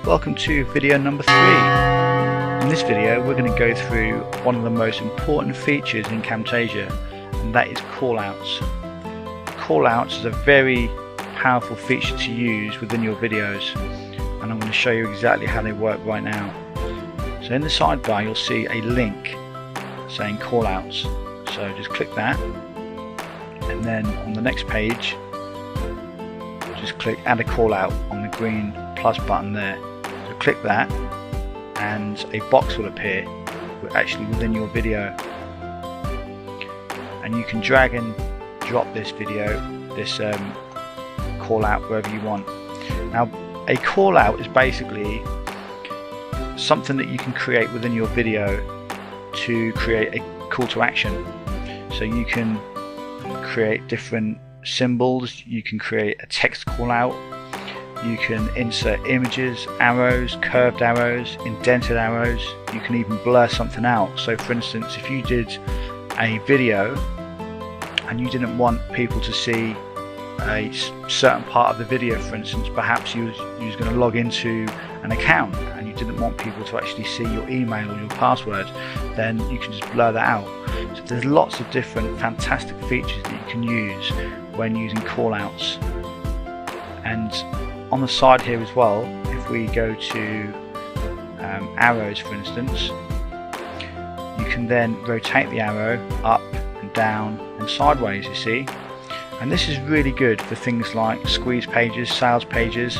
Welcome to video number 3. In this video we're going to go through one of the most important features in Camtasia, and that is callouts. Callouts is a very powerful feature to use within your videos, and I'm going to show you exactly how they work right now. So in the sidebar you'll see a link saying callouts, so just click that, and then on the next page just click add a callout on the green plus button there. So click that and a box will appear actually within your video, and you can drag and drop this callout wherever you want. Now a callout is basically something that you can create within your video to create a call to action. So you can create different symbols, you can create a text call out, you can insert images, arrows, curved arrows, indented arrows, you can even blur something out. So for instance, if you did a video and you didn't want people to see a certain part of the video, for instance, perhaps you was going to log into an account and you didn't want people to actually see your email or your password, then you can just blur that out. So there's lots of different fantastic features that you can use when using callouts. And on the side here as well, if we go to arrows for instance, you can then rotate the arrow up and down and sideways, you see. And this is really good for things like squeeze pages, sales pages,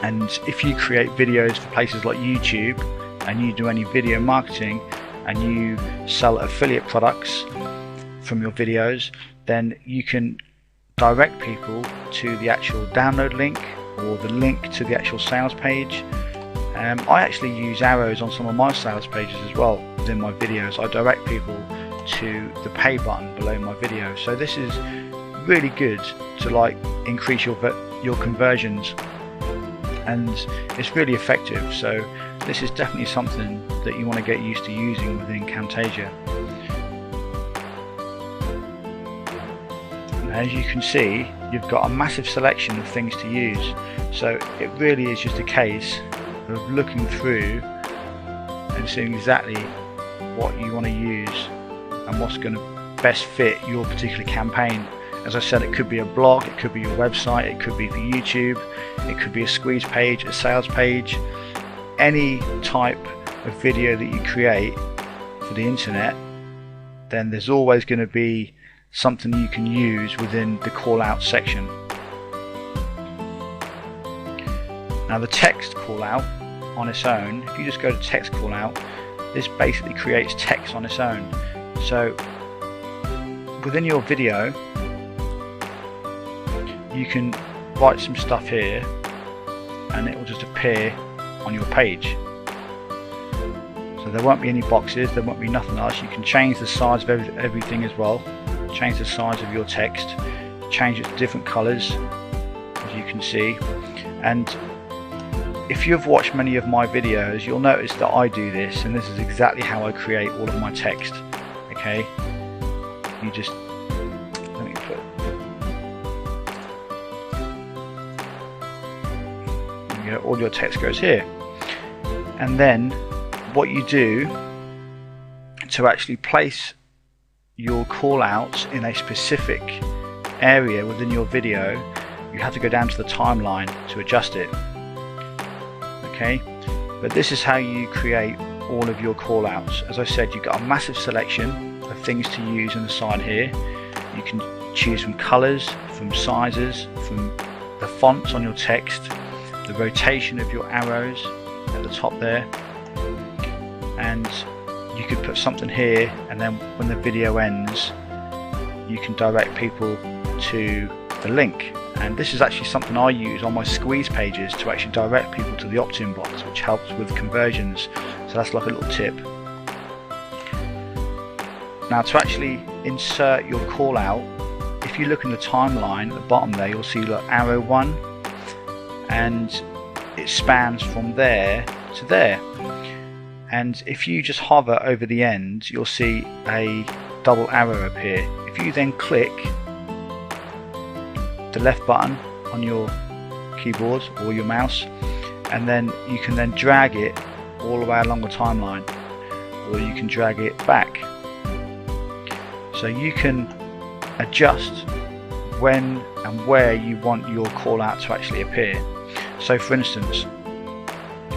and if you create videos for places like YouTube and you do any video marketing and you sell affiliate products from your videos, then you can direct people to the actual download link or the link to the actual sales page. I actually use arrows on some of my sales pages as well within my videos. I direct people to the pay button below my video. So this is really good to like increase your conversions, and it's really effective. So this is definitely something that you want to get used to using within Camtasia. As you can see, you've got a massive selection of things to use, so it really is just a case of looking through and seeing exactly what you want to use and what's going to best fit your particular campaign. As I said, it could be a blog, it could be your website, it could be for YouTube, it could be a squeeze page, a sales page. Any type of video that you create for the internet, then there's always going to be something you can use within the call out section. Now the text call out on its own, if you just go to text call out, this basically creates text on its own. So within your video you can write some stuff here and it will just appear on your page. So there won't be any boxes, there won't be nothing else. You can change the size of everything as well, change the size of your text, change it to different colors as you can see. And if you've watched many of my videos, you'll notice that I do this, and this is exactly how I create all of my text. Okay, you just all your text goes here, and then what you do to actually place your call outs in a specific area within your video, you have to go down to the timeline to adjust it. Okay, but this is how you create all of your call outs. As I said, you've got a massive selection of things to use on the side here. You can choose from colors, from sizes, from the fonts on your text, the rotation of your arrows at the top there, and you could put something here, and then when the video ends you can direct people to the link. And this is actually something I use on my squeeze pages to actually direct people to the opt-in box, which helps with conversions. So that's like a little tip. Now to actually insert your call out, if you look in the timeline at the bottom there, you'll see like arrow 1, and it spans from there to there. And if you just hover over the end, you'll see a double arrow appear. If you then click the left button on your keyboard or your mouse, and then you can then drag it all the way along the timeline, or you can drag it back. So you can adjust when and where you want your call out to actually appear. So for instance,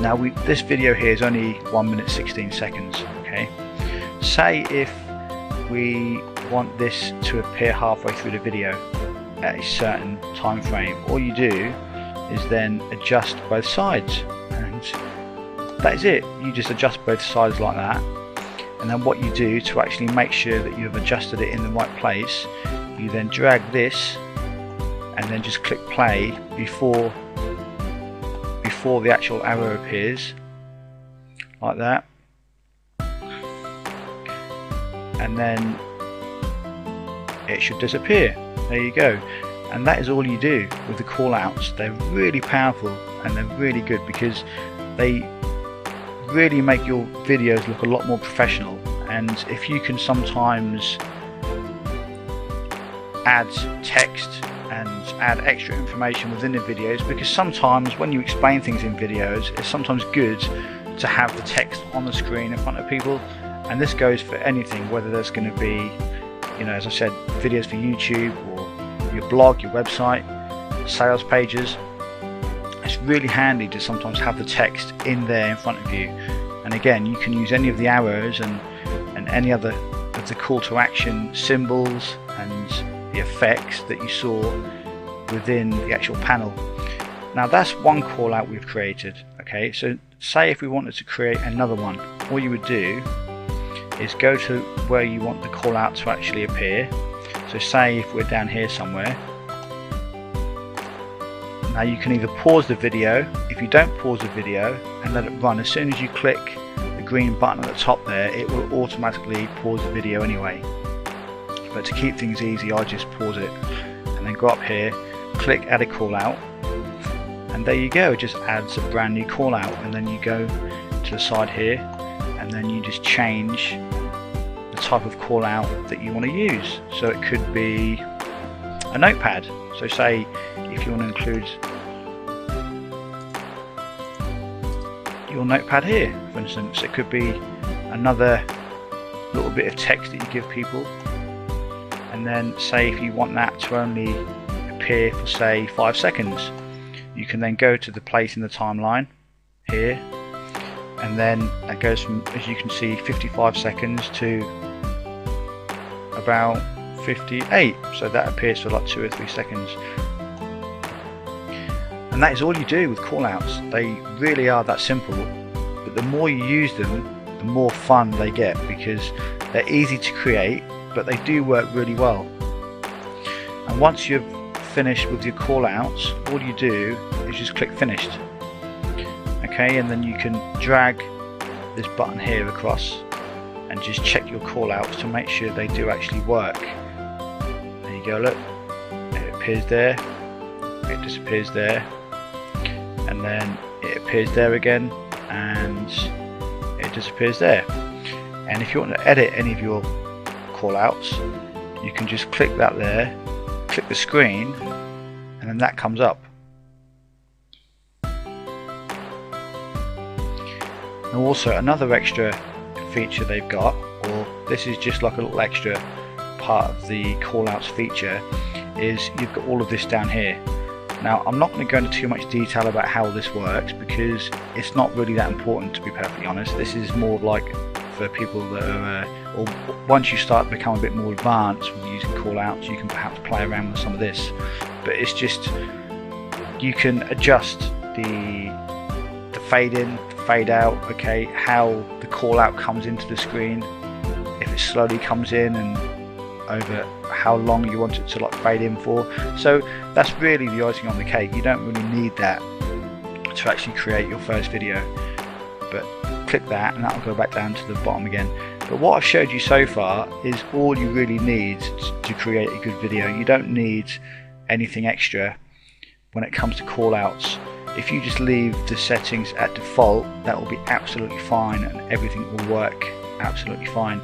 now this video here is only 1 minute 16 seconds. Okay, say if we want this to appear halfway through the video at a certain time frame, all you do is then adjust both sides, and that is it. You just adjust both sides like that, and then what you do to actually make sure that you've adjusted it in the right place, you then drag this and then just click play before the actual arrow appears, like that, and then it should disappear. There you go. And that is all you do with the call outs. They're really powerful and they're really good because they really make your videos look a lot more professional. And if you can sometimes add text and add extra information within the videos, because sometimes when you explain things in videos, it's sometimes good to have the text on the screen in front of people, and this goes for anything, whether there's going to be, you know, as I said, videos for YouTube or your blog, your website, sales pages. It's really handy to sometimes have the text in there in front of you. And again, you can use any of the arrows and any other of the call to action symbols and the effects that you saw within the actual panel. Now that's one call out we've created. Okay, so say if we wanted to create another one, all you would do is go to where you want the call out to actually appear. So say if we're down here somewhere. Now you can either pause the video. If you don't pause the video and let it run, as soon as you click the green button at the top there, it will automatically pause the video anyway. But to keep things easy, I just pause it and then go up here, click add a call out, and there you go, it just adds a brand new call out. And then you go to the side here and then you just change the type of call out that you want to use. So it could be a notepad. So say if you want to include your notepad here, for instance, it could be another little bit of text that you give people. And then say if you want that to only appear for say 5 seconds, you can then go to the place in the timeline here, and then that goes from, as you can see, 55 seconds to about 58, so that appears for like 2 or 3 seconds. And that is all you do with callouts. They really are that simple, but the more you use them, the more fun they get, because they're easy to create, but they do work really well. And once you've finished with your callouts, all you do is just click finished. Okay, and then you can drag this button here across and just check your callouts to make sure they do actually work. There you go, look, it appears there, it disappears there, and then it appears there again, and it disappears there. And if you want to edit any of your callouts, you can just click that there, click the screen, and then that comes up. And also another extra feature they've got, or this is just like a little extra part of the callouts feature, is you've got all of this down here. Now I'm not going to go into too much detail about how this works because it's not really that important, to be perfectly honest. This is more like for people that are, or once you start to become a bit more advanced with using callouts, you can perhaps play around with some of this. But it's just, you can adjust the fade in, fade out, okay, how the call out comes into the screen, if it slowly comes in, and over how long you want it to like fade in for. So that's really the icing on the cake. You don't really need that to actually create your first video, but click that and that'll go back down to the bottom again. But what I've showed you so far is all you really need to create a good video. You don't need anything extra when it comes to call outs. If you just leave the settings at default, that will be absolutely fine and everything will work absolutely fine.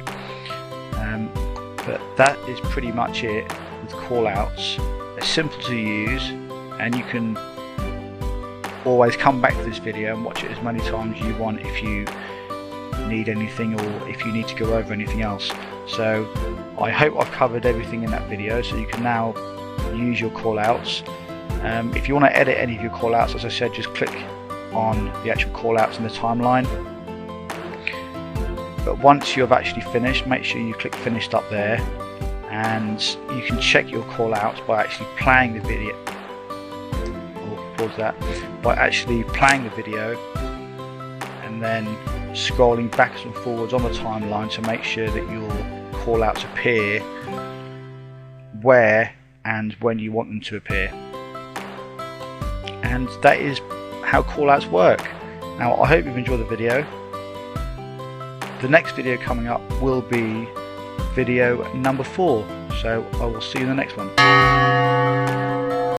But that is pretty much it with callouts. They're simple to use and you can always come back to this video and watch it as many times as you want if you need anything or if you need to go over anything else. So I hope I've covered everything in that video, so you can now use your callouts. If you want to edit any of your callouts, as I said, just click on the actual callouts in the timeline. But once you've actually finished, make sure you click finished up there, and you can check your callouts by actually playing the video. Or pause that. By actually playing the video and then scrolling backwards and forwards on the timeline to make sure that your callouts appear where and when you want them to appear. And that is how callouts work. Now I hope you've enjoyed the video. The next video coming up will be video number 4, so I will see you in the next one.